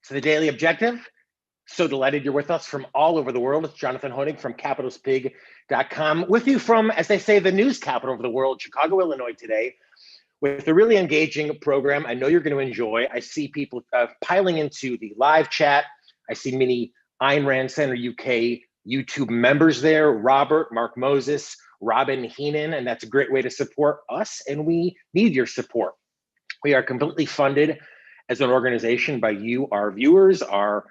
To the Daily Objective. So delighted you're with us from all over the world. It's Jonathan Hoenig from capitalspig.com with you from, as they say, the news capital of the world, Chicago, Illinois today, with a really engaging program I know you're going to enjoy. I see people piling into the live chat. I see many Ayn Rand Center UK YouTube members there, Robert, Mark Moses, Robin Heenan, and that's a great way to support us, and we need your support. We are completely funded as an organization by you, our viewers, are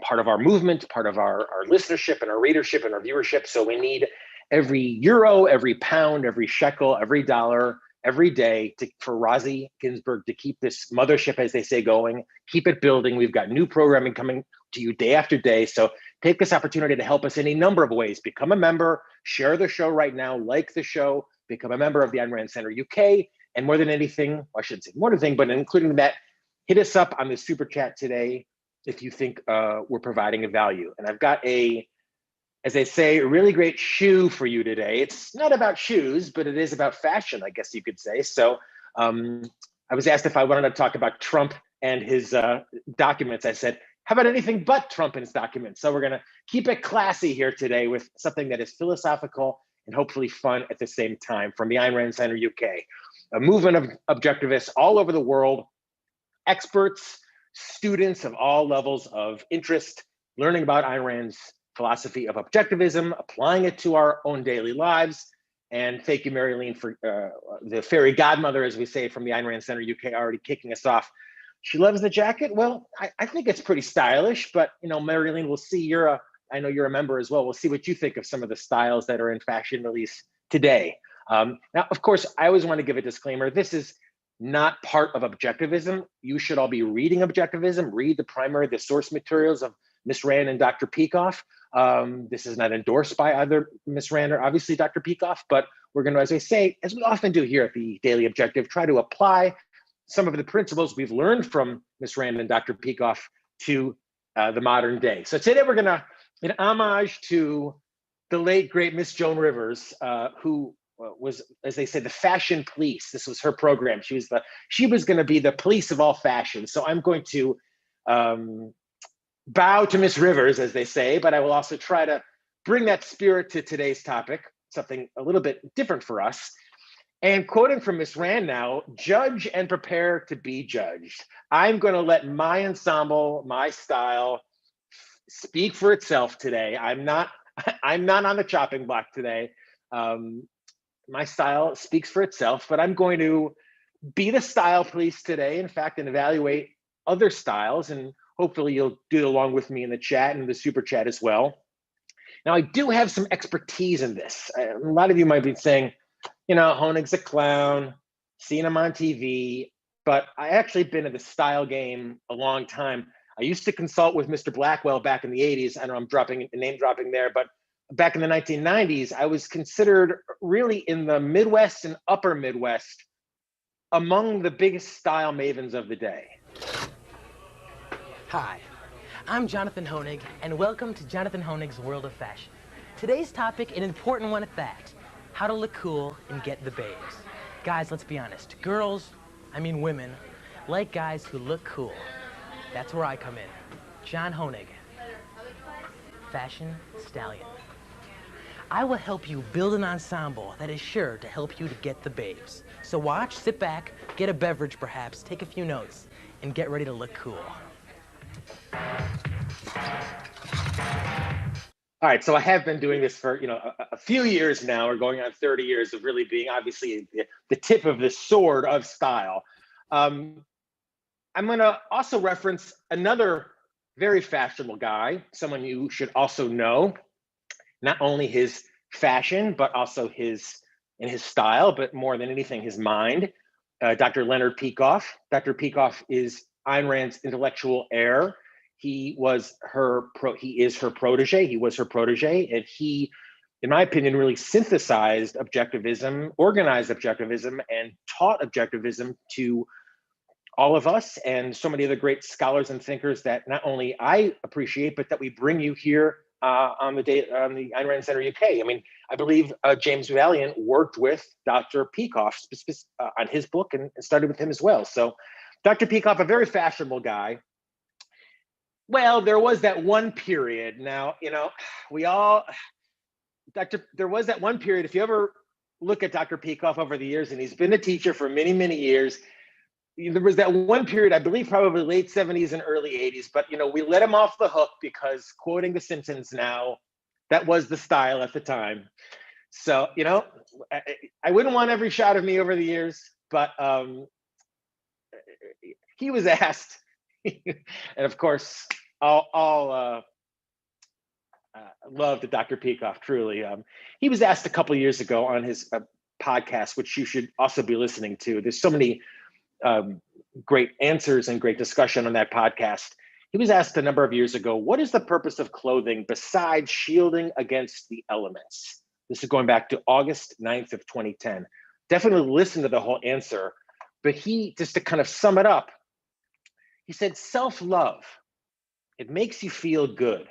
part of our movement, part of our listenership and our readership and our viewership. So we need every euro, every pound, every shekel, every dollar, every day for Rosie Ginsburg to keep this mothership, as they say, going, keep it building. We've got new programming coming to you day after day. So take this opportunity to help us in a number of ways. Become a member, share the show right now, like the show, become a member of the Ayn Rand Center UK. And more than anything, well, I shouldn't say more than anything, but including that, hit us up on the super chat today if you think we're providing a value. And I've got as they say, a really great shoe for you today. It's not about shoes, but it is about fashion, I guess you could say. So I was asked if I wanted to talk about Trump and his documents. I said, how about anything but Trump and his documents? So we're gonna keep it classy here today with something that is philosophical and hopefully fun at the same time from the Ayn Rand Center UK, a movement of objectivists all over the world, experts, students of all levels of interest, learning about Ayn Rand's philosophy of objectivism, applying it to our own daily lives. And thank you, Marilyn, for the fairy godmother, as we say, from the Ayn Rand Center UK, already kicking us off. She loves the jacket. Well, I think it's pretty stylish, but Marilyn, we'll see. I know you're a member as well. We'll see what you think of some of the styles that are in fashion release today. Now, of course, I always want to give a disclaimer. This is not part of objectivism. You should all be reading objectivism, read the source materials of Miss Rand and Dr. Peikoff. This is not endorsed by either Miss Rand or obviously Dr. Peikoff, but we're going to, as I say, as we often do here at the Daily Objective, try to apply some of the principles we've learned from Miss Rand and Dr. Peikoff to the modern day. So today we're going to, in homage to the late, great Miss Joan Rivers, who was, as they say, the fashion police. This was her program. She was going to be the police of all fashion. So I'm going to bow to Miss Rivers, as they say, but I will also try to bring that spirit to today's topic, something a little bit different for us. And quoting from Miss Rand now, judge and prepare to be judged. I'm going to let my ensemble, my style, speak for itself today. I'm not on the chopping block today. My style speaks for itself, but I'm going to be the style police today, in fact, and evaluate other styles. And hopefully you'll do it along with me in the chat and the super chat as well. Now, I do have some expertise in this. A lot of you might be saying, Hoenig's a clown, seen him on TV, but I actually been in the style game a long time. I used to consult with Mr. Blackwell back in the 80s. I know I'm name dropping there, but back in the 1990s, I was considered really in the Midwest and upper Midwest among the biggest style mavens of the day. Hi, I'm Jonathan Hoenig, and welcome to Jonathan Hoenig's World of Fashion. Today's topic, an important one at that, how to look cool and get the babes. Guys, let's be honest, women, like guys who look cool. That's where I come in. John Hoenig, Fashion Stallion. I will help you build an ensemble that is sure to help you to get the babes. So watch, sit back, get a beverage perhaps, take a few notes, and get ready to look cool. All right, so I have been doing this for a few years now. We're going on 30 years of really being obviously the tip of the sword of style. I'm going to also reference another very fashionable guy, someone you should also know, not only his fashion, but also his style, but more than anything, his mind, Dr. Leonard Peikoff. Dr. Peikoff is Ayn Rand's intellectual heir. He is her protege. He was her protege, and he, in my opinion, really synthesized objectivism, organized objectivism, and taught objectivism to all of us and so many other great scholars and thinkers that not only I appreciate, but that we bring you here on the Ayn Rand Center UK. I mean, I believe James Valiant worked with Dr. Peikoff on his book and started with him as well. So Dr. Peikoff, a very fashionable guy. Well, there was that one period. Now, we all, there was that one period. If you ever look at Dr. Peikoff over the years, and he's been a teacher for many, many years, there was that one period, I believe probably late 70s and early 80s, but we let him off the hook because, quoting The Simpsons now, that was the style at the time. So, I wouldn't want every shot of me over the years, but he was asked, and of course, all love to Dr. Peikoff, truly. He was asked a couple of years ago on his podcast, which you should also be listening to. There's so many great answers and great discussion on that podcast. He was asked a number of years ago, what is the purpose of clothing besides shielding against the elements? This is going back to August 9th of 2010. Definitely listen to the whole answer. But he, just to kind of sum it up, he said, self-love, it makes you feel good.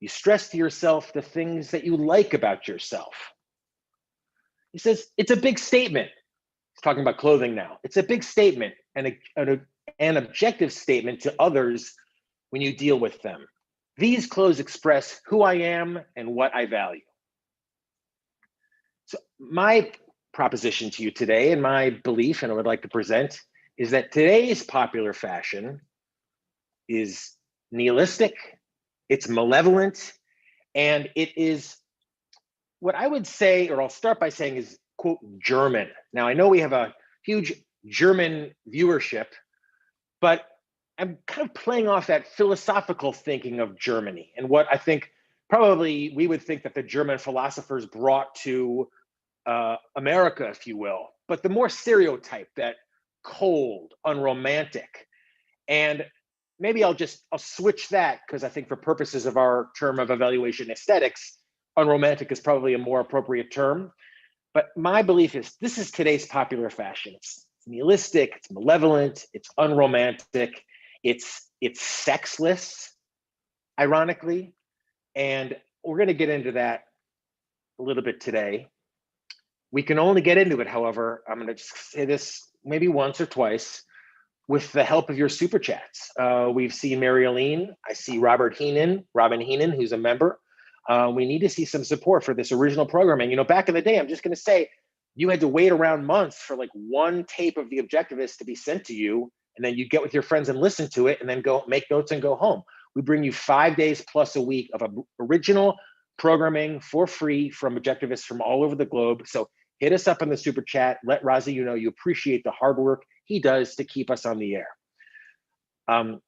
You stress to yourself the things that you like about yourself. He says, it's a big statement. He's talking about clothing now. It's a big statement and an objective statement to others when you deal with them. These clothes express who I am and what I value. So my proposition to you today, and my belief, and I would like to present, is that today's popular fashion is nihilistic, it's malevolent, and it is what I would say, or I'll start by saying, is, quote, German. Now, I know we have a huge German viewership, but I'm kind of playing off that philosophical thinking of Germany and what I think probably we would think that the German philosophers brought to America, if you will, but the more stereotype, that cold, unromantic. And maybe I'll switch that, because I think for purposes of our term of evaluation aesthetics, unromantic is probably a more appropriate term. But my belief is this is today's popular fashion. It's nihilistic, it's malevolent, it's unromantic, it's sexless, ironically. And we're going to get into that a little bit today. We can only get into it, however, I'm going to just say this maybe once or twice, with the help of your super chats. We've seen Mary Aline, I see Robin Heenan, who's a member. We need to see some support for this original programming. Back in the day, I'm just going to say, you had to wait around months for like one tape of The Objectivist to be sent to you, and then you get with your friends and listen to it, and then go make notes and go home. We bring you 5 days plus a week of original programming for free from Objectivists from all over the globe. So hit us up in the super chat. Let Razi you appreciate the hard work he does to keep us on the air.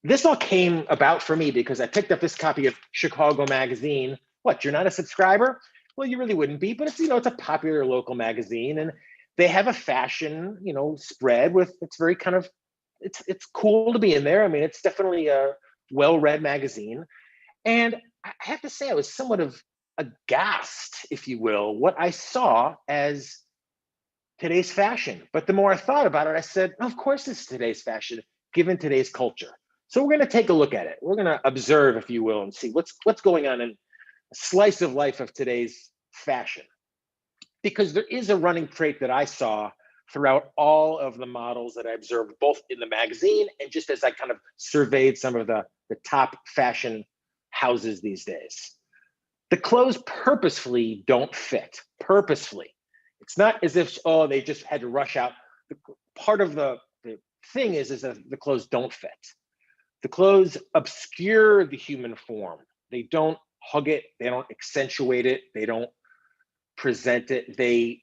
This all came about for me because I picked up this copy of Chicago Magazine. What, you're not a subscriber? Well, you really wouldn't be, but it's a popular local magazine, and they have a fashion, spread with, it's very kind of, it's cool to be in there. I mean, it's definitely a well-read magazine. And I have to say, I was somewhat of aghast, if you will, what I saw as today's fashion. But the more I thought about it, I said, of course it's today's fashion, given today's culture. So we're going to take a look at it. We're going to observe, if you will, and see what's going on in a slice of life of today's fashion. Because there is a running trait that I saw throughout all of the models that I observed, both in the magazine and just as I kind of surveyed some of the top fashion houses these days. The clothes purposefully don't fit, purposefully. It's not as if, they just had to rush out. Part of the thing is that the clothes don't fit. The clothes obscure the human form. They don't hug it. They don't accentuate it. They don't present it. They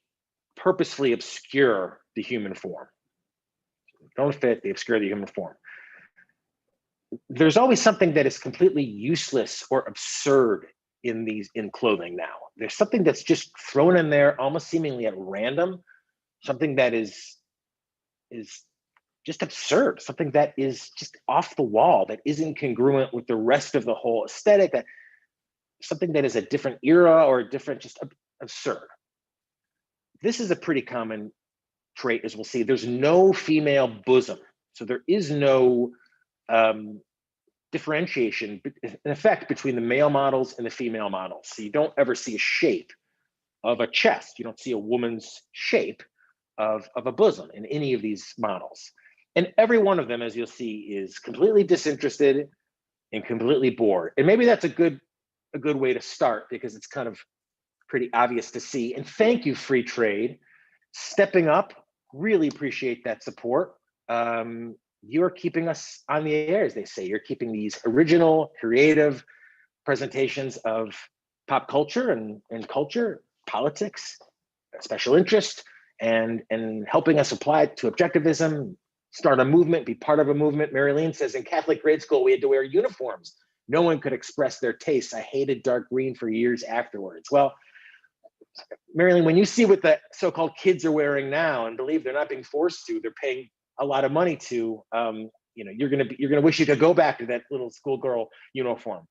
purposefully obscure the human form. They don't fit. They obscure the human form. There's always something that is completely useless or absurd in clothing now. There's something that's just thrown in there almost seemingly at random, something that is just absurd, something that is just off the wall, that isn't congruent with the rest of the whole aesthetic, that something that is a different era or a different, just absurd. This is a pretty common trait, as we'll see. There's no female bosom. So there is no differentiation, in effect, between the male models and the female models. So you don't ever see a shape of a chest. You don't see a woman's shape of a bosom in any of these models. And every one of them, as you'll see, is completely disinterested, and completely bored. And maybe that's a good way to start, because it's kind of pretty obvious to see. And thank you, Free Trade, stepping up. Really appreciate that support. You're keeping us on the air, as they say. You're keeping these original, creative presentations of pop culture and culture, politics, special interest, and helping us apply it to objectivism, start a movement, be part of a movement. Marilyn says, in Catholic grade school, we had to wear uniforms. No one could express their tastes. I hated dark green for years afterwards. Well, Marilyn, when you see what the so-called kids are wearing now, and believe they're not being forced to, they're paying a lot of money to, you're gonna wish you could go back to that little schoolgirl uniform.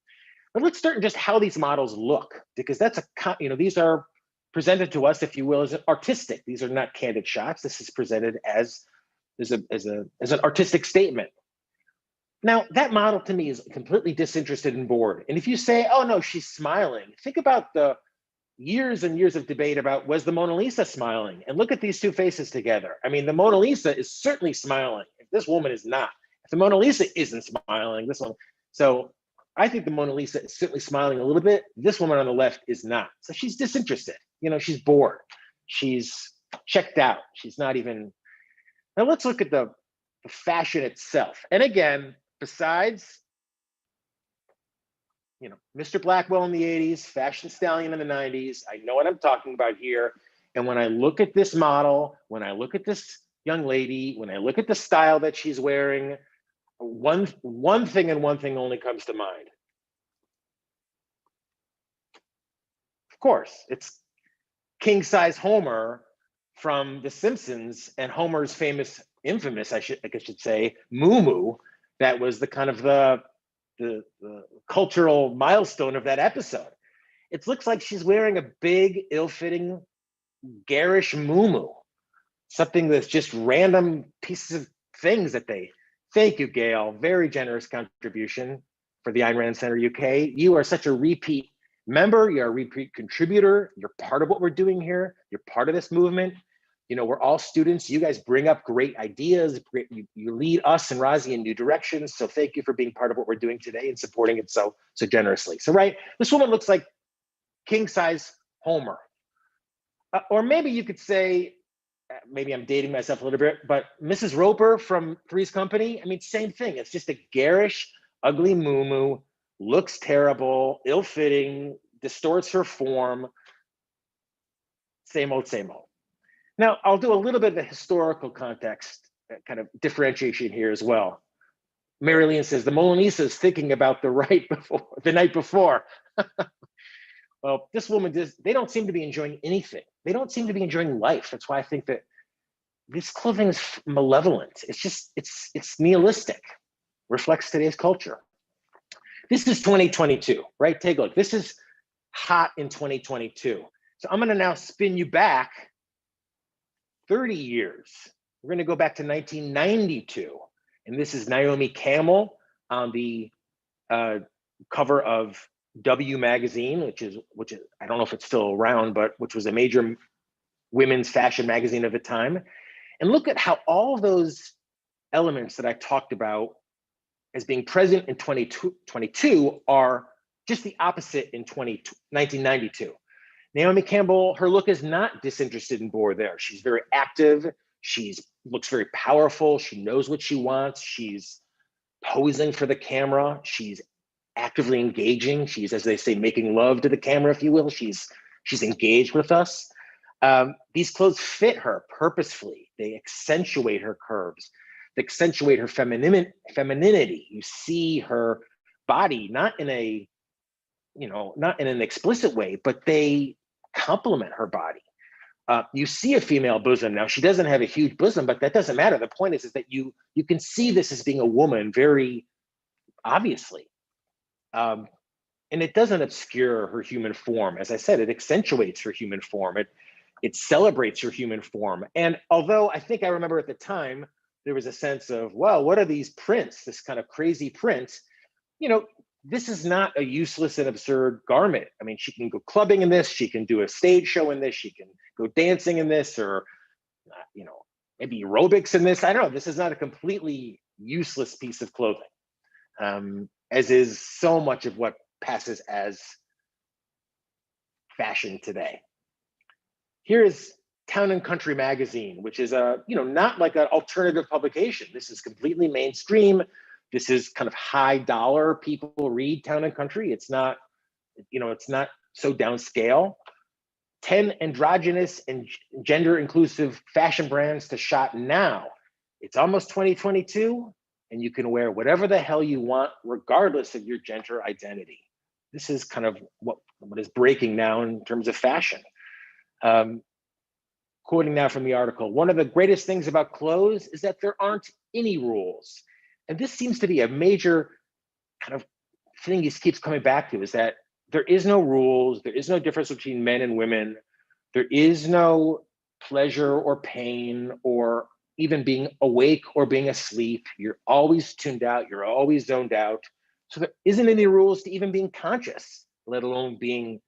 But let's start in just how these models look, because that's these are presented to us, if you will, as an artistic. These are not candid shots. This is presented as an artistic statement. Now, that model to me is completely disinterested and bored. And if you say, oh no, she's smiling, think about the years and years of debate about, was the Mona Lisa smiling? And look at these two faces together. I mean, the Mona Lisa is certainly smiling. If this woman is not, if the Mona Lisa isn't smiling, this one. So I think the Mona Lisa is certainly smiling a little bit. This woman on the left is not. So she's disinterested. She's bored. She's checked out. She's not even. Now let's look at the fashion itself. And again, besides, Mr. Blackwell in the 80s, Fashion Stallion in the 90s, I know what I'm talking about here. And when I look at this model, when I look at this young lady, when I look at the style that she's wearing, one thing and one thing only comes to mind. Of course, it's king-size Homer from The Simpsons, and Homer's infamous, I should say, moo-moo. That was the kind of the cultural milestone of that episode. It looks like she's wearing a big, ill-fitting, garish moo-moo, something that's just random pieces of things that they. Thank you, Gail. Very generous contribution for the Ayn Rand Center UK. You are such a repeat member. You're a repeat contributor. You're part of what we're doing here. You're part of this movement. We're all students. You guys bring up great ideas. You lead us and Razi in new directions. So thank you for being part of what we're doing today and supporting it so generously. So this woman looks like king-size Homer. Or maybe you could say, maybe I'm dating myself a little bit, but Mrs. Roper from Three's Company, I mean, same thing. It's just a garish, ugly moo-moo, looks terrible, ill-fitting, distorts her form. Same old, same old. Now, I'll do a little bit of the historical context, kind of differentiation here as well. Marilyn says, the Mona Lisa is thinking about the night before. Well, this woman, they don't seem to be enjoying anything. They don't seem to be enjoying life. That's why I think that this clothing is malevolent. It's nihilistic, reflects today's culture. This is 2022, right? Take a look. This is hot in 2022. So I'm gonna now spin you back 30 years. We're gonna go back to 1992. And this is Naomi Campbell on the cover of W magazine, which is I don't know if it's still around, but which was a major women's fashion magazine of the time. And look at how all of those elements that I talked about as being present in 2022 are just the opposite in 1992. Naomi Campbell, her look is not disinterested and bored there. She's very active. Looks very powerful. She knows what she wants. She's posing for the camera. She's actively engaging. She's, as they say, making love to the camera, if you will. She's engaged with us. These clothes fit her purposefully. They accentuate her curves. They accentuate her femininity. You see her body, not in an explicit way, but they complement her body. You see a female bosom. Now, she doesn't have a huge bosom, but that doesn't matter. The point is that you can see this as being a woman very obviously. And it doesn't obscure her human form. As I said, it accentuates her human form. It celebrates her human form. And although I think I remember at the time, there was a sense of, well, what are these prints, this kind of crazy print? This is not a useless and absurd garment. I mean, she can go clubbing in this, she can do a stage show in this, she can go dancing in this, or, maybe aerobics in this. I don't know, this is not a completely useless piece of clothing. as is so much of what passes as fashion today. Here is Town and Country magazine, which is not like an alternative publication. This is completely mainstream. This is kind of high dollar. People read Town and Country. It's not, it's not so downscale. 10 androgynous and gender inclusive fashion brands to shop now. It's almost 2022, and you can wear whatever the hell you want, regardless of your gender identity. This is kind of what is breaking now in terms of fashion. Quoting now from the article, one of the greatest things about clothes is that there aren't any rules. And this seems to be a major kind of thing he keeps coming back to, is that there is no rules, there is no difference between men and women, there is no pleasure or pain or even being awake or being asleep. You're always tuned out, you're always zoned out. So there isn't any rules to even being conscious, let alone being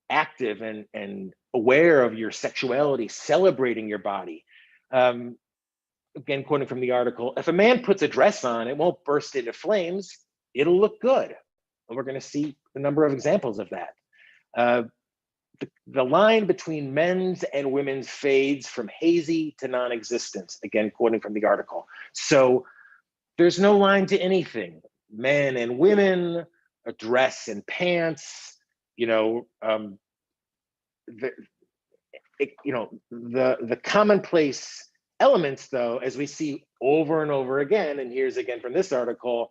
active and aware of your sexuality, celebrating your body. Again, quoting from the article, if a man puts a dress on, it won't burst into flames, it'll look good. And we're going to see a number of examples of that. The line between men's and women's fades from hazy to non-existence, again, quoting from the article. So there's no line to anything. Men and women, a dress and pants, the commonplace elements, though, as we see over and over again, and here's again from this article,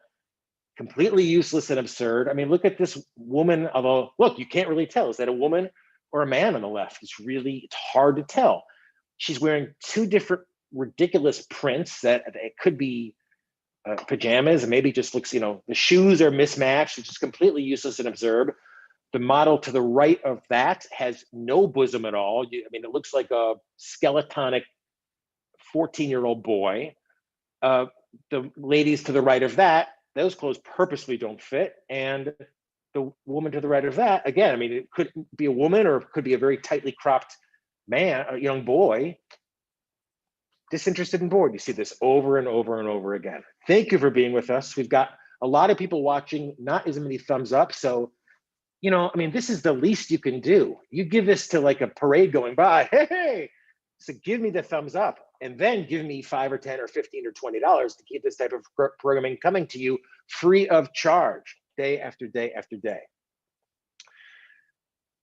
completely useless and absurd. I mean, look at this woman, although, look, you can't really tell. Is that a woman or a man on the left? It's hard to tell. She's wearing two different ridiculous prints that it could be pajamas, and maybe just looks, the shoes are mismatched. It's just completely useless and absurd. The model to the right of that has no bosom at all. It looks like a skeletonic 14-year-old boy. The ladies to the right of that, those clothes purposely don't fit. And the woman to the right of that, again, it could be a woman or it could be a very tightly cropped man, a young boy, disinterested and bored. You see this over and over and over again. Thank you for being with us. We've got a lot of people watching, not as many thumbs up. So, this is the least you can do. You give this to like a parade going by, hey, so give me the thumbs up, and then give me $5 or $10 or $15 or $20 to keep this type of programming coming to you free of charge, day after day after day.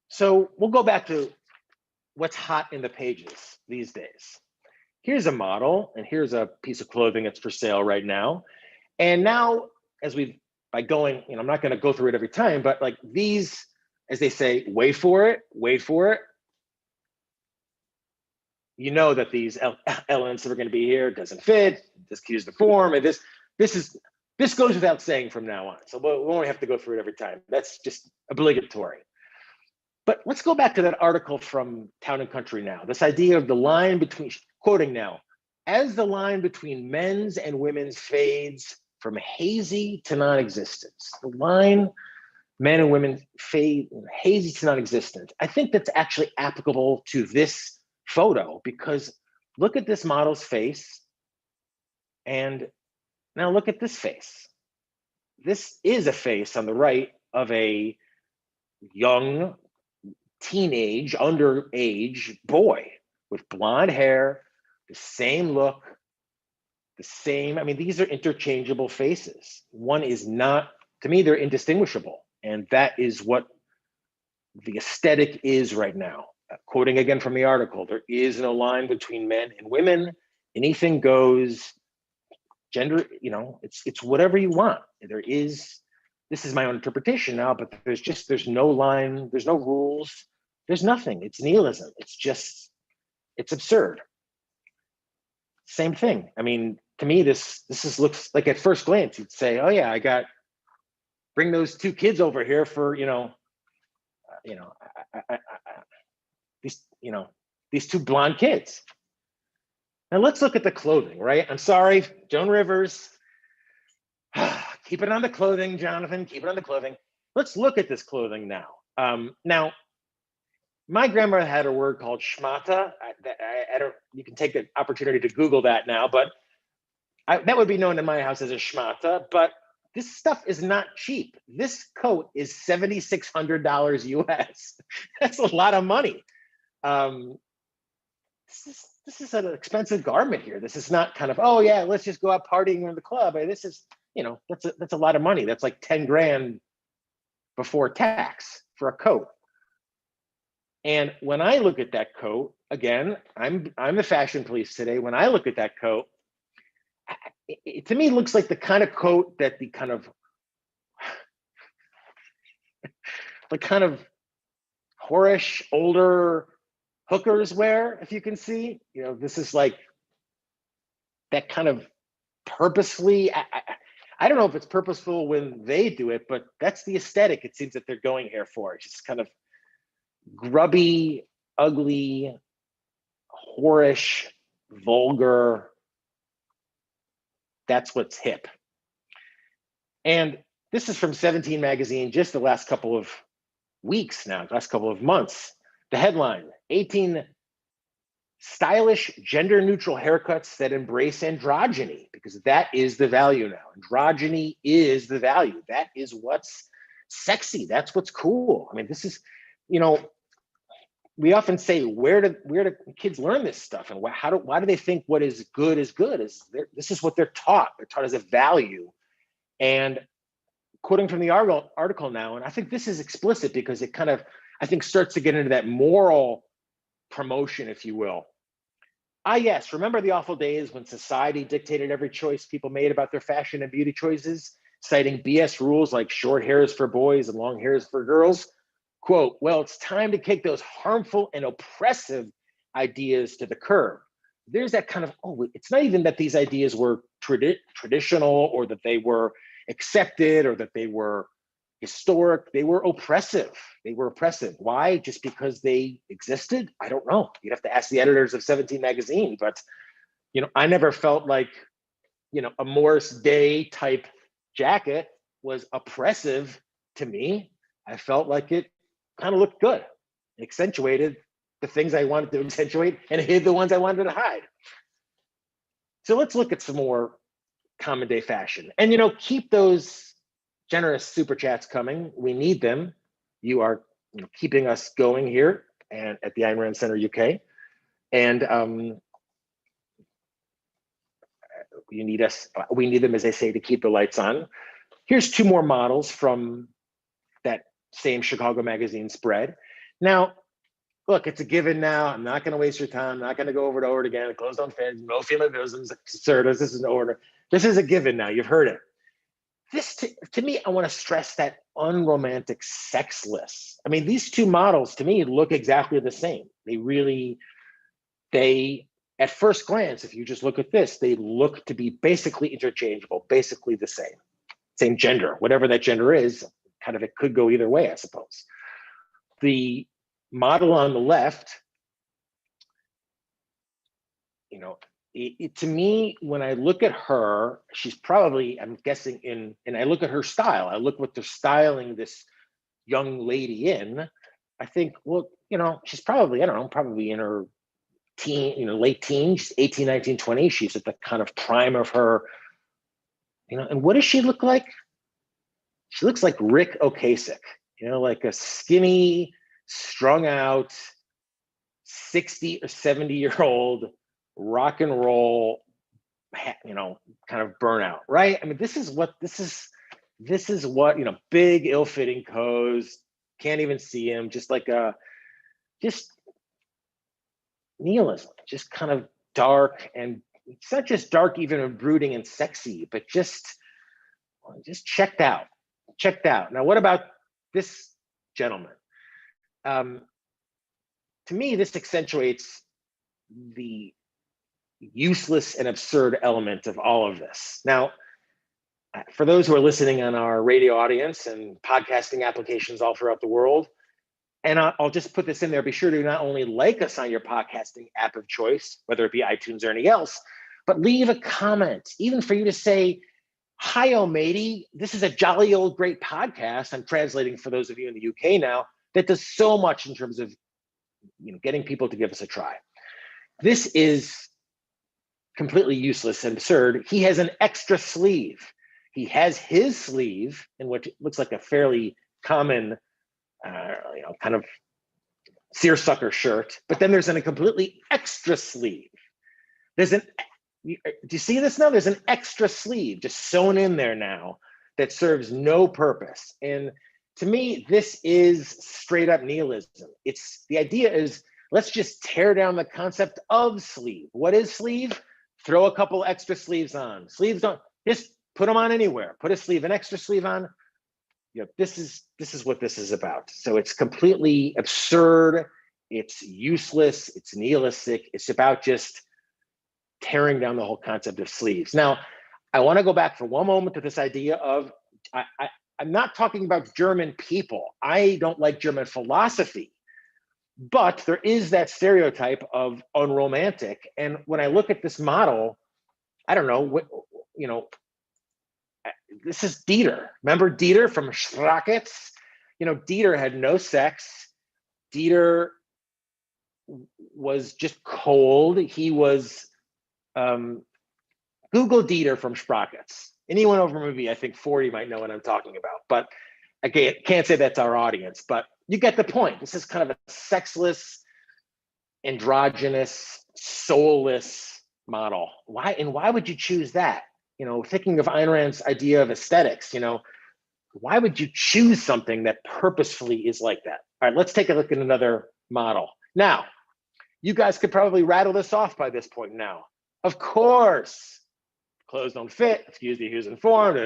So we'll go back to what's hot in the pages these days. Here's a model, and here's a piece of clothing that's for sale right now. And now, I'm not going to go through it every time, but like these, as they say, wait for it. You know that these elements that are going to be here doesn't fit. This cues the form, and this goes without saying from now on. So we won't have to go through it every time. That's just obligatory. But let's go back to that article from Town and Country now. This idea of the line between, quoting now, as the line between men's and women's fades from hazy to non-existence. The line, men and women fade hazy to non-existent. I think that's actually applicable to this photo, because look at this model's face, and now look at this face. This is a face on the right of a young, teenage, underage boy with blonde hair, the same look, the same, these are interchangeable faces. One is not, to me, they're indistinguishable. And that is what the aesthetic is right now. Quoting again from the article, there is no line between men and women. Anything goes. Gender, it's whatever you want. This is my own interpretation now, but there's no line, there's no rules, there's nothing. It's nihilism. It's absurd. Same thing. To me, this looks like, at first glance, you'd say, oh yeah, bring those two kids over here for, these two blonde kids. Now let's look at the clothing, right? I'm sorry, Joan Rivers. Keep it on the clothing, Jonathan, keep it on the clothing. Let's look at this clothing now. Now, my grandmother had a word called schmata. You can take the opportunity to Google that now, but that would be known in my house as a schmata. But this stuff is not cheap. This coat is $7,600 US. That's a lot of money. This is an expensive garment here. This is not kind of, oh yeah, let's just go out partying in the club. This is, that's a lot of money. That's like 10 grand before tax for a coat. And when I look at that coat, again, I'm the fashion police today. When I look at that coat, it to me looks like the kind of coat that the kind of whorish older hookers wear, if you can see. This is like that kind of purposefully, I don't know if it's purposeful when they do it, but that's the aesthetic it seems that they're going here for. It's just kind of grubby, ugly, whorish, vulgar. That's what's hip. And this is from 17 magazine, just the last couple of weeks now, last couple of months. The headline, 18 stylish gender-neutral haircuts that embrace androgyny, because that is the value now. Androgyny is the value. That is what's sexy. That's what's cool. I mean, this is, we often say, where do kids learn this stuff, and why do they think what is good is good? This is what they're taught. They're taught as a value. And quoting from the article now, and I think this is explicit because it kind of, I think, starts to get into that moral promotion, if you will. Yes, remember the awful days when society dictated every choice people made about their fashion and beauty choices, citing BS rules like short hairs for boys and long hairs for girls? Quote, well, it's time to kick those harmful and oppressive ideas to the curb. There's that kind of, it's not even that these ideas were traditional or that they were accepted or that they were historic. They were oppressive. Why? Just because they existed? I don't know. You'd have to ask the editors of 17 magazine, but I never felt like, a Morris Day type jacket was oppressive to me. I felt like it kind of looked good. It accentuated the things I wanted to accentuate and hid the ones I wanted to hide. So let's look at some more common day fashion. And keep those generous super chats coming. We need them. You are keeping us going here and at the Ayn Rand Center UK. And you need us. We need them, as they say, to keep the lights on. Here's two more models from that same Chicago magazine spread. Now, look, it's a given now. I'm not going to waste your time. I'm not going to go over it again. Closed on fans, no femalisms, assertives. This is an order. This is a given now. You've heard it. This, to me, I want to stress that unromantic, sexless. I mean, these two models, to me, look exactly the same. They, at first glance, if you just look at this, they look to be basically interchangeable, basically the same gender, whatever that gender is. Kind of, it could go either way, I suppose. The model on the left, to me, when I look at her, she's probably, I'm guessing and I look at her style, I look what they're styling this young lady in, I think, well, she's probably, I don't know, probably in her late teens, she's 18, 19, 20. She's at the kind of prime of her, and what does she look like? She looks like Rick Ocasek, like a skinny, strung out, 60 or 70-year-old rock and roll, kind of burnout, right? I mean, this is what, big ill-fitting clothes, can't even see him, just nihilism, just kind of dark, and it's not just dark even and brooding and sexy, but just checked out. Now, what about this gentleman? To me, this accentuates the useless and absurd element of all of this. Now, for those who are listening on our radio audience and podcasting applications all throughout the world, and I'll just put this in there, be sure to not only like us on your podcasting app of choice, whether it be iTunes or anything else, but leave a comment, even for you to say, hi, oh matey, this is a jolly old great podcast. I'm translating for those of you in the UK now, that does so much in terms of getting people to give us a try. This is completely useless and absurd. He has an extra sleeve. He has his sleeve in what looks like a fairly common, kind of seersucker shirt, but then there's a completely extra sleeve. Do you see this now? There's an extra sleeve just sewn in there now that serves no purpose. And to me, this is straight up nihilism. The idea is, let's just tear down the concept of sleeve. What is sleeve? Throw a couple extra sleeves on. Sleeves don't, just put them on anywhere. Put an extra sleeve on. This is what this is about. So it's completely absurd. It's useless. It's nihilistic. It's about just tearing down the whole concept of sleeves. Now, I want to go back for one moment to this idea of, I'm not talking about German people. I don't like German philosophy, but there is that stereotype of unromantic. And when I look at this model, I don't know, this is Dieter. Remember Dieter from Sprockets? Dieter had no sex. Dieter was just cold. He was, Google Dieter from Sprockets. Anyone over maybe, I think 40 might know what I'm talking about, but I can't say that's our audience, but you get the point. This is kind of a sexless, androgynous, soulless model. Why would you choose that? Thinking of Ayn Rand's idea of aesthetics, why would you choose something that purposefully is like that? All right, let's take a look at another model. Now, you guys could probably rattle this off by this point now. Of course, clothes don't fit, excuse me, who's informed,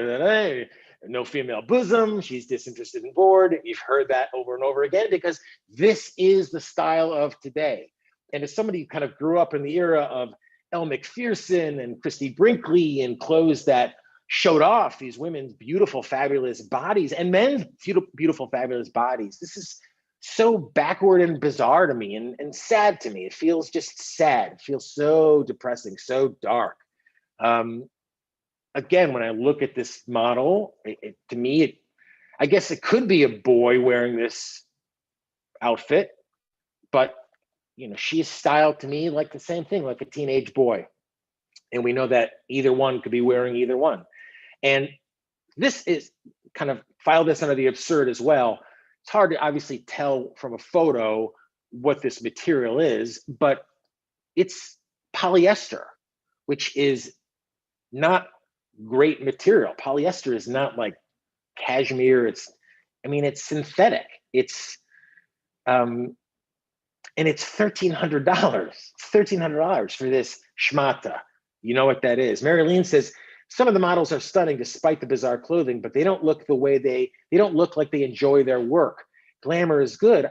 no female bosom, she's disinterested and bored. You've heard that over and over again because this is the style of today. And as somebody who kind of grew up in the era of Elle Macpherson and Christy Brinkley and clothes that showed off these women's beautiful, fabulous bodies and men's beautiful, fabulous bodies, this is so backward and bizarre to me and sad to me. It feels just sad. It feels so depressing, so dark. Again, when I look at this model, to me, I guess it could be a boy wearing this outfit, but she is styled to me like the same thing, like a teenage boy. And we know that either one could be wearing either one. And this is kind of file this under the absurd as well. It's hard to obviously tell from a photo what this material is, but it's polyester, which is not great material. Polyester is not like cashmere. It's synthetic. It's and it's $1,300. $1,300 for this schmata. You know what that is. Marilyn says some of the models are stunning despite the bizarre clothing, but they don't look the way they don't look like they enjoy their work. Glamour is good.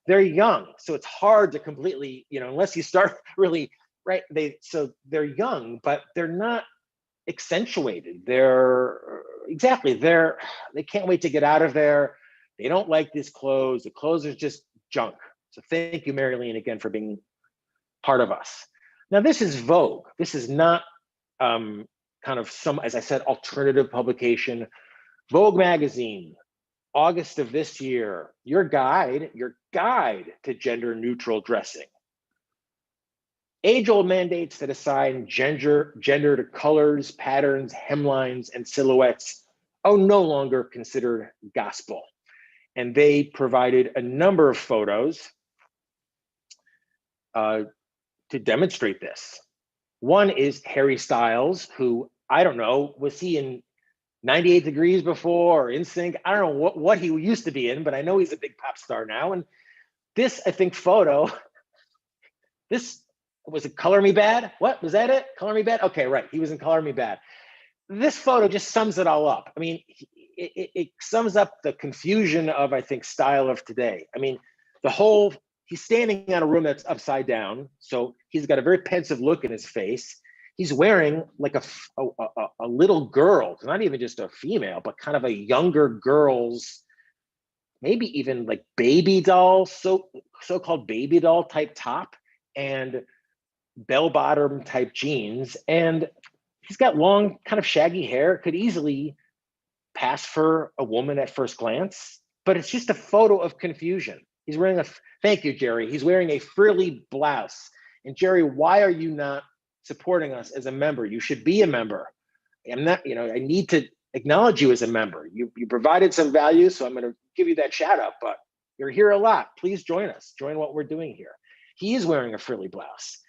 They're young, so it's hard to completely, unless you start really right. They're young, but they're not accentuated. They can't wait to get out of there. They don't like these clothes. The clothes are just junk. So thank you, Marilyn, again for being part of us. Now this is Vogue. This is not kind of some, as I said, alternative publication. Vogue magazine, August of this year, your guide to gender neutral dressing. Age-old mandates that assign gender to colors, patterns, hemlines, and silhouettes are no longer considered gospel. And they provided a number of photos to demonstrate this. One is Harry Styles, who, I don't know, was he in 98 Degrees before or NSYNC? I don't know what he used to be in, but I know he's a big pop star now. And this, I think, photo, was it Color Me Bad? What, was that it? Color Me Bad? Okay, right, he was in Color Me Bad. This photo just sums it all up. It sums up the confusion of, I think, style of today. He's standing on a room that's upside down, so he's got a very pensive look in his face. He's wearing like a little girl, not even just a female, but kind of a younger girl's, maybe even like baby doll, so-called baby doll type top and bell-bottom type jeans. And he's got long, kind of shaggy hair. Could easily pass for a woman at first glance, but it's just a photo of confusion. He's wearing thank you, Jerry. He's wearing a frilly blouse. And Jerry, why are you not supporting us as a member? You should be a member. I'm not, I need to acknowledge you as a member. You provided some value, so I'm going to give you that shout out, but you're here a lot. Please join us. Join what we're doing here. He is wearing a frilly blouse.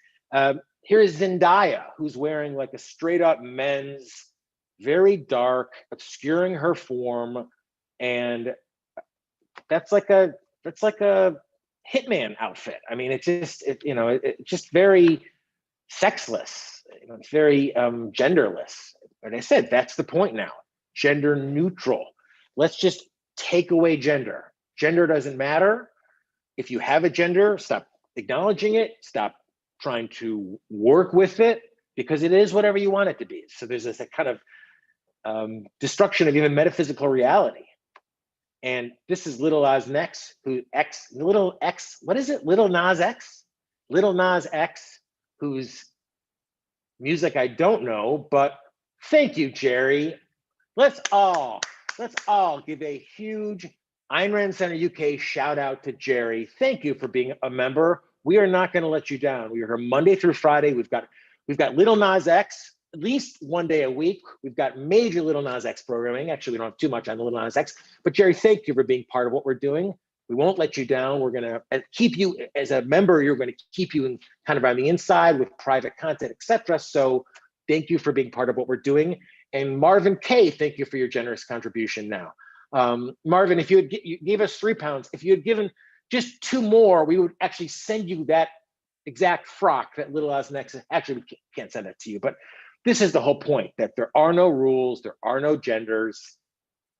Here is Zendaya, who's wearing like a straight up men's, very dark, obscuring her form, and that's like a hitman outfit. I mean, it's just very sexless. It's very genderless. Like I said, that's the point now. Gender neutral. Let's just take away gender. Gender doesn't matter. If you have a gender, stop acknowledging it. Stop trying to work with it, because it is whatever you want it to be. So there's this kind of destruction of even metaphysical reality. And this is Little Nas X, Little Nas X? Little Nas X, whose music I don't know, but thank you, Jerry. Let's all give a huge Ayn Rand Center UK shout out to Jerry. Thank you for being a member. We are not going to let you down. We are here Monday through Friday. We've got Little Nas X at least one day a week. We've got major Little Nas X programming. Actually, we don't have too much on the Little Nas X. But Jerry, thank you for being part of what we're doing. We won't let you down. We're going to keep you as a member. You're going to keep you in kind of on the inside with private content, etc. So thank you for being part of what we're doing. And Marvin K, thank you for your generous contribution now. Marvin, if you gave us £3, if you had given just 2 more, we would actually send you that exact frock that Little Nas X. Actually, we can't send that to you, but this is the whole point, that there are no rules, there are no genders,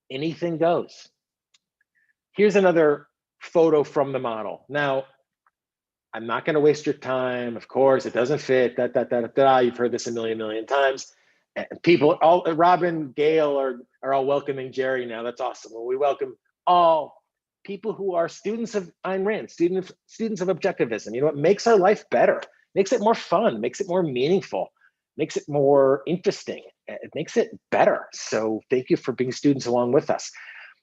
anything goes. Here's another photo from the model. Now, I'm not going to waste your time. Of course, it doesn't fit. You've heard this a million times. And people, Robin, Gail are all welcoming Jerry now. That's awesome. Well, we welcome all people who are students of Ayn Rand, students of objectivism. You know, it makes our life better, makes it more fun, makes it more meaningful, makes it more interesting. It makes it better. So thank you for being students along with us.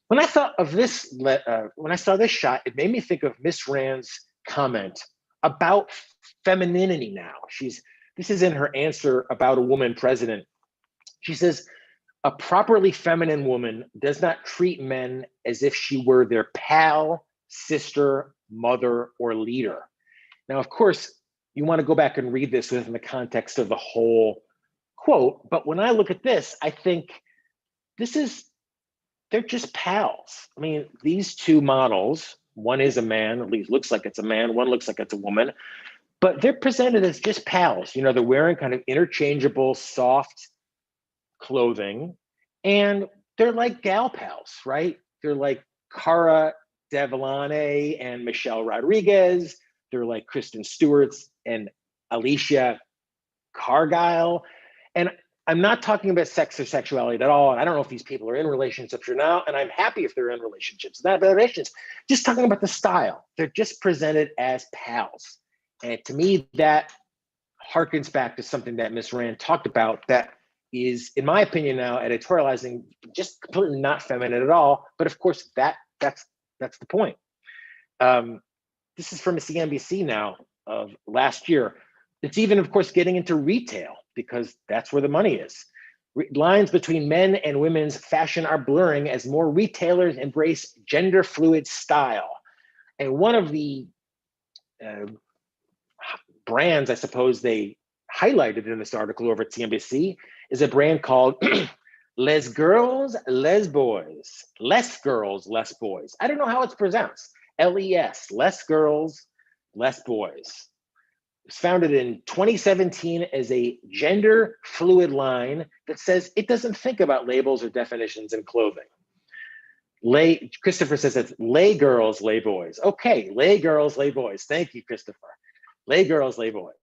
When I thought of this, when I saw this shot, it made me think of Miss Rand's comment about femininity now. This is in her answer about a woman president. She says, a properly feminine woman does not treat men as if she were their pal, sister, mother, or leader. Now, of course, you want to go back and read this within the context of the whole quote, but when I look at this, I think they're just pals. I mean, these two models, one is a man, at least looks like it's a man, one looks like it's a woman, but they're presented as just pals. You know, they're wearing kind of interchangeable, soft clothing, and they're like gal pals, right? They're like Cara Delevingne and Michelle Rodriguez. They're like Kristen Stewart and Alicia Cargile. And I'm not talking about sex or sexuality at all. And I don't know if these people are in relationships or not. And I'm happy if they're in relationships. Not relationships. Just talking about the style. They're just presented as pals. And to me, that harkens back to something that Miss Rand talked about that is, in my opinion now, editorializing just completely not feminine at all. But of course, that's the point. This is from CNBC now of last year. It's even, of course, getting into retail because that's where the money is. Lines between men and women's fashion are blurring as more retailers embrace gender fluid style. And one of the brands, I suppose they highlighted in this article over at CNBC is a brand called Les Girls, Les Boys. Less Girls, Less Boys. I don't know how it's pronounced. LES, Less Girls, Less Boys. It was founded in 2017 as a gender fluid line that says it doesn't think about labels or definitions in clothing. Christopher says it's lay girls, lay boys. Okay, lay girls, lay boys. Thank you, Christopher. Lay girls, lay boys.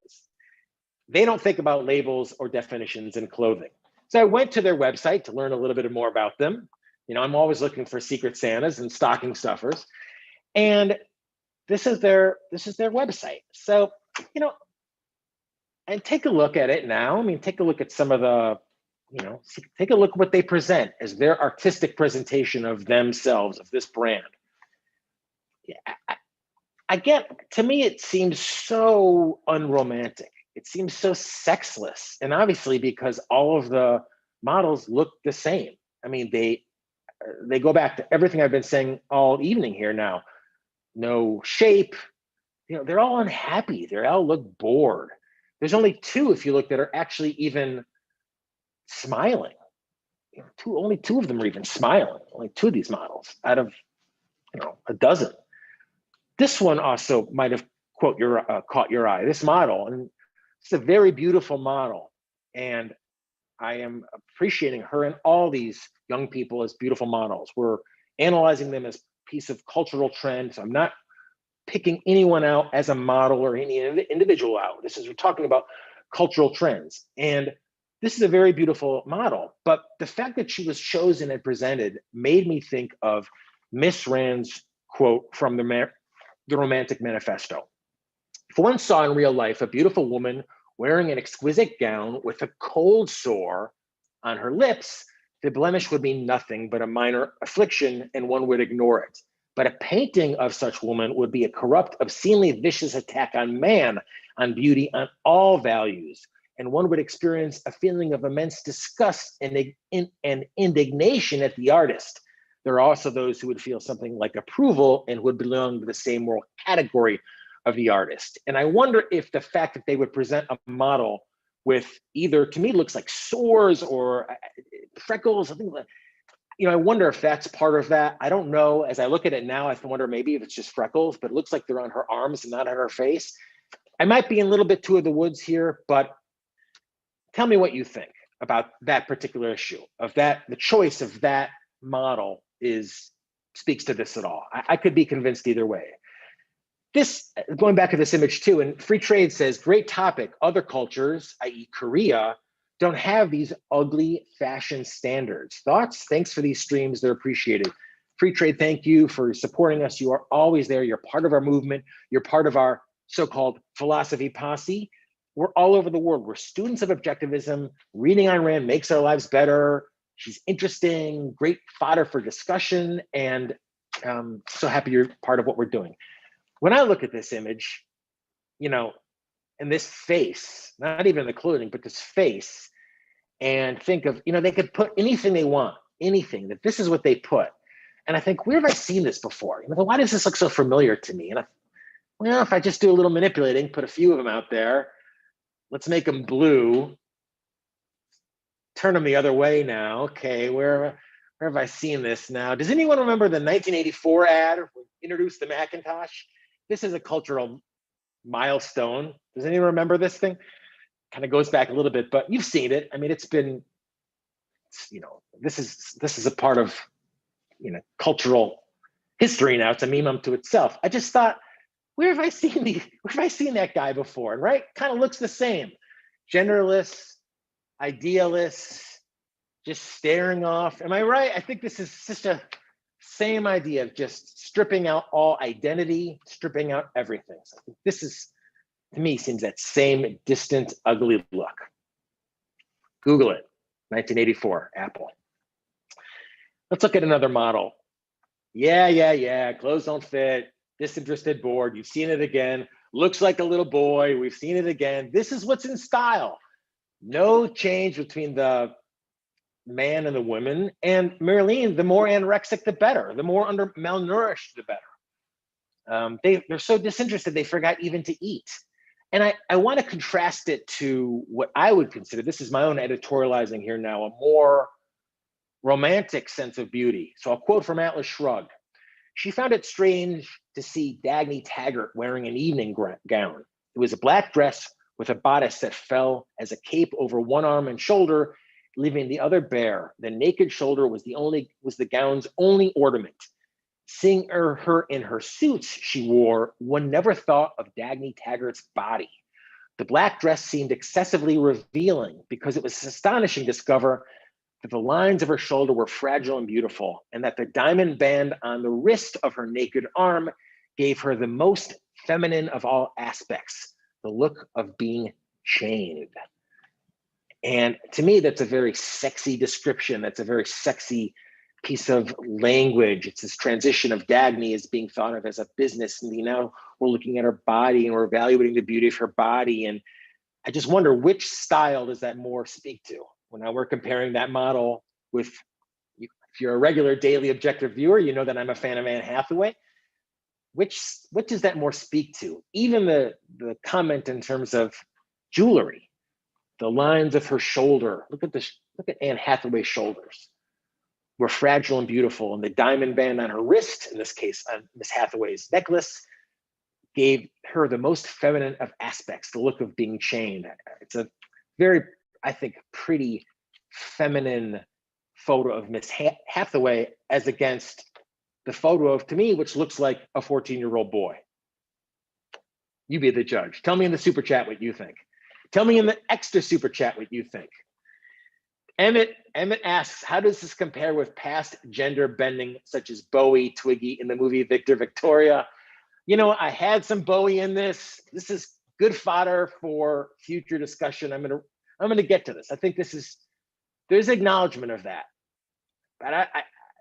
They don't think about labels or definitions in clothing. So I went to their website to learn a little bit more about them. You know, I'm always looking for secret Santas and stocking stuffers. And this is their website. So, you know, and take a look at it now. I mean, take a look at some of the, you know, take a look at what they present as their artistic presentation of themselves, of this brand. Yeah, to me, it seems so unromantic. It seems so sexless. And obviously because all of the models look the same. I mean, they go back to everything I've been saying all evening here now. No shape, they're all unhappy. They all look bored. There's only two, if you look, that are actually even smiling. Only two of them are even smiling. Only two of these models out of a dozen. This one also might have caught your eye. This model, and it's a very beautiful model, and I am appreciating her and all these young people as beautiful models. We're analyzing them as piece of cultural trend. So I'm not picking anyone out as a model or any individual out. We're talking about cultural trends. And this is a very beautiful model, but the fact that she was chosen and presented made me think of Miss Rand's quote from the Romantic Manifesto. If one saw in real life a beautiful woman wearing an exquisite gown with a cold sore on her lips, the blemish would mean nothing but a minor affliction, and one would ignore it. But a painting of such woman would be a corrupt, obscenely vicious attack on man, on beauty, on all values. And one would experience a feeling of immense disgust and indignation at the artist. There are also those who would feel something like approval and would belong to the same moral category of the artist. And I wonder if the fact that they would present a model with either, to me, looks like sores or freckles, something like, I wonder if that's part of that. I don't know. As I look at it now, I wonder maybe if it's just freckles, but it looks like they're on her arms and not on her face. I might be in a little bit too of the woods here, but tell me what you think about that particular issue, of that, the choice of that model speaks to this at all. I could be convinced either way. This, going back to this image too, and Free Trade says, great topic. Other cultures, i.e. Korea, don't have these ugly fashion standards. Thoughts? Thanks for these streams. They're appreciated. Free Trade, thank you for supporting us. You are always there. You're part of our movement. You're part of our so-called philosophy posse. We're all over the world. We're students of objectivism. Reading Ayn Rand makes our lives better. She's interesting, great fodder for discussion, and so happy you're part of what we're doing. When I look at this image, and this face, not even the clothing, but this face, and think of, they could put anything they want, anything, that this is what they put. And I think, where have I seen this before? Why does this look so familiar to me? And if I just do a little manipulating, put a few of them out there, let's make them blue, turn them the other way now. Okay, where have I seen this now? Does anyone remember the 1984 ad, introduce the Macintosh? This is a cultural milestone. Does anyone remember this thing? Kind of goes back a little bit, but you've seen it. I mean, it's been, this is a part of, cultural history now. It's a meme unto itself. I just thought, where have I seen that guy before? And right, kind of looks the same. Genderless, idealist, just staring off. Am I right? I think this is just a same idea of just stripping out all identity, stripping out everything. So I think this is, to me, seems that same distant, ugly look. Google it, 1984, Apple. Let's look at another model. Yeah, clothes don't fit, disinterested, bored. You've seen it again. Looks like a little boy. We've seen it again. This is what's in style. No change between the man and the woman. And Marlene, the more anorexic, the better. The more malnourished, the better. They're so disinterested, they forgot even to eat. And I want to contrast it to what I would consider, this is my own editorializing here now, a more romantic sense of beauty. So I'll quote from Atlas Shrugged. She found it strange to see Dagny Taggart wearing an evening gown. It was a black dress with a bodice that fell as a cape over one arm and shoulder, leaving the other bare. The naked shoulder was the gown's only ornament. Seeing her in her suits she wore, one never thought of Dagny Taggart's body. The black dress seemed excessively revealing because it was astonishing to discover that the lines of her shoulder were fragile and beautiful, and that the diamond band on the wrist of her naked arm gave her the most feminine of all aspects, the look of being chained. And to me, that's a very sexy description. That's a very sexy piece of language. It's this transition of Dagny as being thought of as a business. And now we're looking at her body and we're evaluating the beauty of her body. And I just wonder, which style does that more speak to? Well, now we're comparing that model with if you're a regular Daily Objective viewer, you know that I'm a fan of Anne Hathaway. What does that more speak to? Even the comment in terms of jewelry, the lines of her shoulder. Look at Anne Hathaway's shoulders. Were fragile and beautiful, and the diamond band on her wrist, in this case on Miss Hathaway's necklace, gave her the most feminine of aspects, the look of being chained. It's a very, I think, pretty feminine photo of Miss Hathaway as against the photo of, to me, which looks like a 14-year-old boy. You be the judge. Tell me in the super chat what you think. Tell me in the extra super chat what you think. Emmett asks, how does this compare with past gender bending, such as Bowie, Twiggy in the movie Victor Victoria? You know, I had some Bowie in this. This is good fodder for future discussion. I'm gonna get to this. I think there's acknowledgement of that. But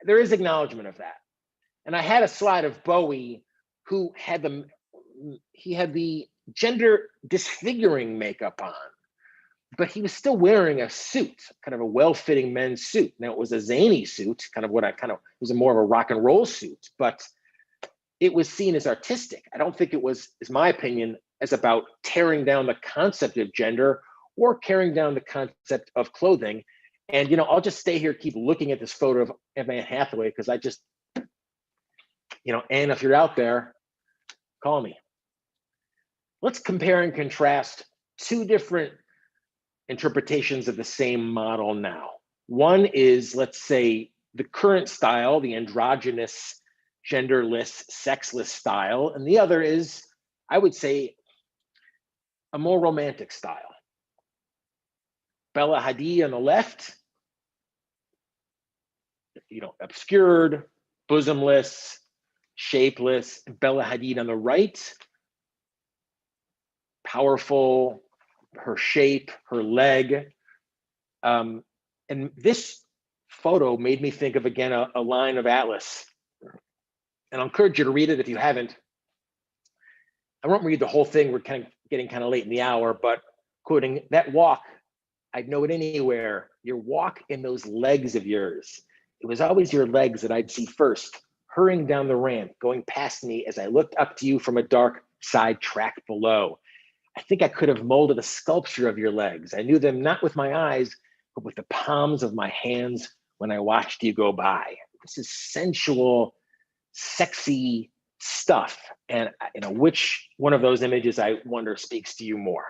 there is acknowledgement of that. And I had a slide of Bowie who had the gender disfiguring makeup on, but he was still wearing a suit, kind of a well-fitting men's suit. Now it was a zany suit, it was more of a rock and roll suit, but it was seen as artistic. I don't think it was, is my opinion, as about tearing down the concept of gender or tearing down the concept of clothing. And, you know, I'll just stay here, keep looking at this photo of Anne Hathaway, because I just, you know, Anne, if you're out there, call me. Let's compare and contrast two different interpretations of the same model now. One is, let's say, the current style, the androgynous, genderless, sexless style, and the other is, I would say, a more romantic style. Bella Hadid on the left, you know, obscured, bosomless, shapeless. Bella Hadid on the right, powerful, her shape, her leg. And this photo made me think of, again, a line of Atlas. And I'll encourage you to read it if you haven't. I won't read the whole thing. We're getting kind of late in the hour, but quoting, that walk, I'd know it anywhere. Your walk in those legs of yours. It was always your legs that I'd see first, hurrying down the ramp, going past me as I looked up to you from a dark side track below. I think I could have molded a sculpture of your legs. I knew them not with my eyes, but with the palms of my hands when I watched you go by. This is sensual, sexy stuff. And you know, which one of those images, I wonder, speaks to you more?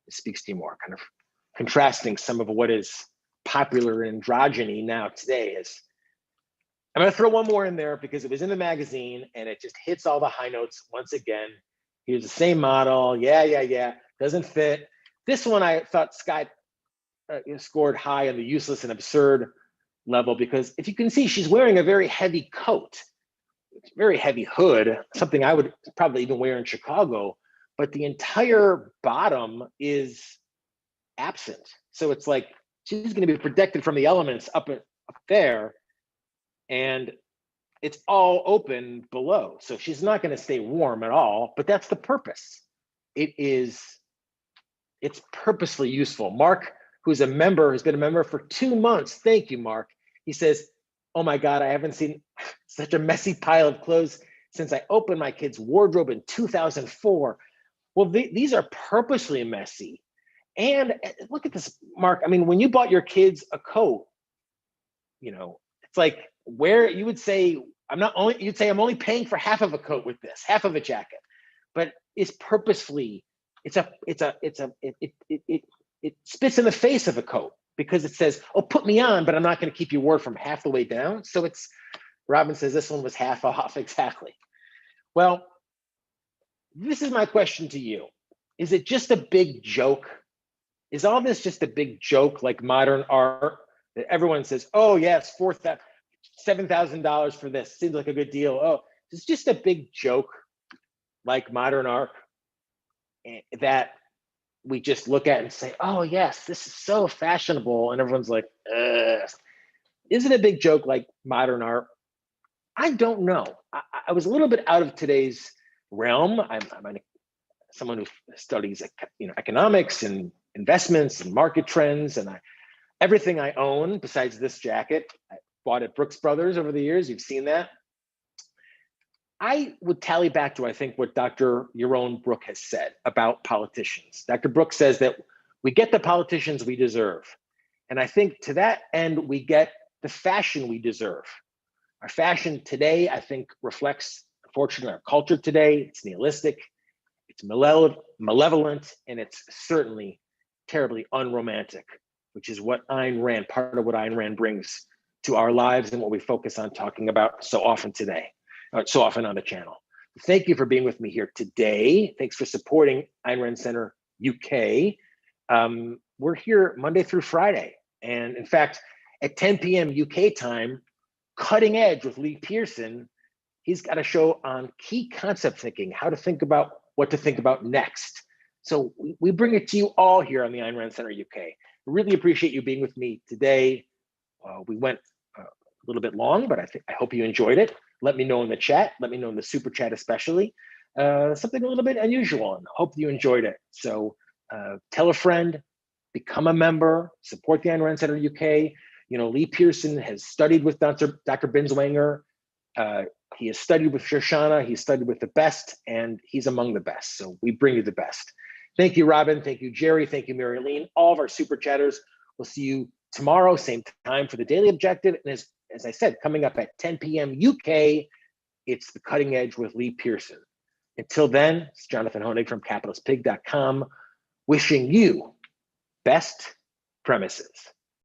It speaks to you more, kind of contrasting some of what is popular androgyny now today. Is I'm going to throw one more in there because it was in the magazine and it just hits all the high notes once again. Here's the same model. Yeah. Doesn't fit. This one I thought Scott scored high on the useless and absurd level, because if you can see, she's wearing a very heavy coat, very heavy hood, something I would probably even wear in Chicago, but the entire bottom is absent. So it's like she's going to be protected from the elements up there, and it's all open below. So she's not going to stay warm at all, but that's the purpose. It's purposely useful. Mark, who's a member, has been a member for 2 months. Thank you, Mark. He says, oh my God, I haven't seen such a messy pile of clothes since I opened my kid's wardrobe in 2004. Well, these are purposely messy. And look at this, Mark. I mean, when you bought your kids a coat, you know, it's like, where you would say, you'd say I'm only paying for half of a coat with this, half of a jacket, but it's purposefully, it spits in the face of a coat because it says, oh, put me on, but I'm not going to keep your word from half the way down. So it's, Robin says this one was half off. Exactly. Well, this is my question to you. Is it just a big joke? Is all this just a big joke like modern art that everyone says, oh yes, $7,000 for this seems like a good deal. Oh, it's just a big joke like modern art that we just look at and say, oh yes, this is so fashionable, and everyone's like, is it a big joke like modern art? I don't know. I was a little bit out of today's realm. I'm someone who studies, economics and investments and market trends, and everything I own besides this jacket, bought at Brooks Brothers over the years. You've seen that. I would tally back to, I think, what Dr. Yaron Brook has said about politicians. Dr. Brook says that we get the politicians we deserve. And I think to that end, we get the fashion we deserve. Our fashion today, I think, reflects, unfortunately, our culture today. It's nihilistic, it's malevolent, and it's certainly terribly unromantic, which is what Ayn Rand, part of what Ayn Rand brings to our lives and what we focus on talking about so often today, so often on the channel. Thank you for being with me here today. Thanks for supporting Ayn Rand Center UK. We're here Monday through Friday. And in fact, at 10 p.m. UK time, Cutting Edge with Lee Pearson, he's got a show on key concept thinking, how to think about what to think about next. So we bring it to you all here on the Ayn Rand Center UK. Really appreciate you being with me today. We went a little bit long, but I hope you enjoyed it. Let me know in the chat. Let me know in the super chat, especially. Something a little bit unusual, and hope you enjoyed it. So tell a friend, become a member, support the Ayn Rand Center UK. You know, Lee Pearson has studied with Dr. Binswanger. He has studied with Shoshana. He's studied with the best, and he's among the best. So we bring you the best. Thank you, Robin. Thank you, Jerry. Thank you, Mary Leen. All of our super chatters. We'll see you tomorrow, same time for the Daily Objective. And as I said, coming up at 10 p.m. UK, it's the Cutting Edge with Lee Pearson. Until then, it's Jonathan Hoenig from capitalispig.com, wishing you best premises.